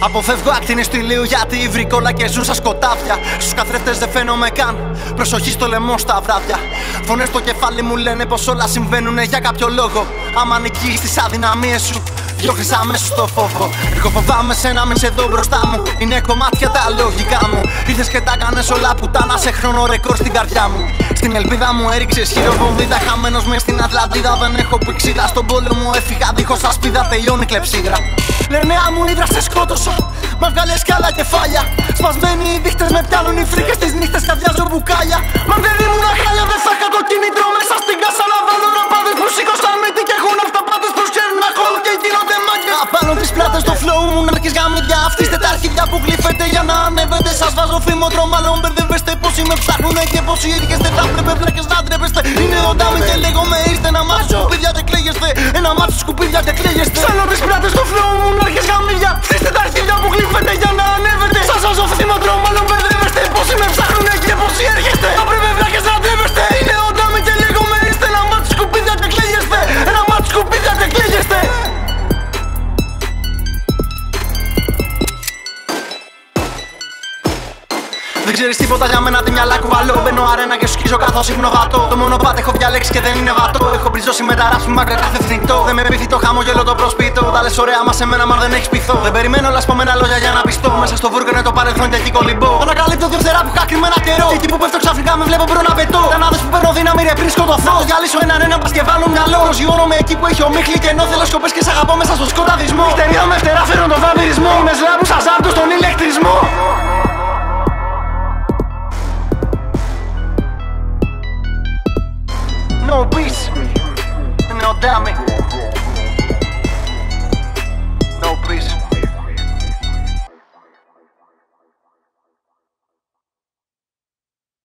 Αποφεύγω ακτίνες του ηλίου γιατί οι βρικόλακες ζουν σαν σκοτάδια. Στους καθρέφτες δεν φαίνομαι καν, προσοχή στο λαιμό στα βράδια. Φωνές στο κεφάλι μου λένε πως όλα συμβαίνουνε για κάποιο λόγο. Άμα νικείς τις αδυναμίες σου, διώχνεις αμέσως το φόβο. Εγώ φοβάμαι σένα, μην σε δω μπροστά μου. Είναι κομμάτια τα λογικά μου. Ήρθες και τα κάνες όλα πουτάνα, σε χρόνο ρεκόρ στην καρδιά μου. Στην ελπίδα μου έριξες χειροβομβίδα, χαμένος μες στην Ατλαντίδα. Δεν έχω πηξίδα, στον πόλεμο έφυγα δίχως ασπίδα, τελειώνει κλεψίδρα. Λένε άμμου ύδρα σε σκότωσα, μα βγάλες κι άλλα κεφάλια. Σπασμένοι οι δείχτες με πιάνουν οι φρίκες, τις νύχτες καδιάζω μπουκάλια. Μα δεν ήμουν χάλια, δεν θα είχα το κίνητρο μέσα στην κάσα να βάλω ραπάδες που σήκωσαν μύτη και έχουν αυταπάτες που ξέρουν να χώνουν και γίνονται μάγκες. Απάνω τις πλάτες στο flow μου να αρχίσει γαμίδια. Αυτήστε τα αρχίδια που γλύφετε για να ανέβετε. Σας βάζω φήμοτρο, μάλλον μπερδεύεστε. Πόσοι με ψάχνουνε και πόσοι έρχεστε. Θα πρέπει βλάκες να ντρέπεστε. Είναι ο Ντάμι και λέγομαι είστε ένα μάτσο σκουπίδια και κλαίγεστε. Ένα μάτσο σκουπίδια και κλαίγεστε. Ψάχνω τις πλάτες στο flow μου να αρχίσει γαμίδια. Αυτήστε τα αρχίδια που γλύφετε για να ανέβετε. Σας βάζω φήμοτρο, μάλλον μπερδεύεστε. Πόσοι με ψάχνουνε και πόσοι έρχεστε. Θα πρέπει βλάκες να ντρέπεστε. Είναι ο Ντάμι και λέγομαι είστε ένα μάτσο σκουπίδια και κλαίγεστε. Ένα μάτσο σκουπίδια και κλαίγεστε. Δεν ξέρεις τίποτα για μένα, τη μυαλά κουβαλώ. Μπαίνω αρένα και σου σκίζω καθώς υπνογατώ. Το μονοπάτι έχω διαλέξει και δεν είναι βατό. Έχω μπριζώσει με τα ράψ μου μακριά κάθε θνητό. Δεν με πείθει το χαμόγελο το προσπίτω. Τα λες ωραία μα σε μένα, μα δεν έχεις πειθό. Δεν περιμένω όλα σπωμένα λόγια για να πιστώ. Μέσα στο βούρκο είναι το παρελθόν και εκεί κολυμπώ. Ανακαλύπτω δύο φτερά που είχα κρυμμένα καιρό. Και εκεί που πέφτω ξαφνικά με βλέπω μπρο να πετώ. Τανάδες που παίρνω δύναμη ρε πριν σκοτωθώ. Το διαλύσω έναν πας και βάλω μυαλό. Προσγειώνομαι εκεί που έχει ομίχλη και ενώ θέλω σκοπές και σ' αγαπώ μέσα στο σκοταδισμό. Νυχτεριά με φτερά φέρνω τον βαμβυρισμό. Με σλάβου σας άπτω στον ηλεκτρισμό. No peace, no damage.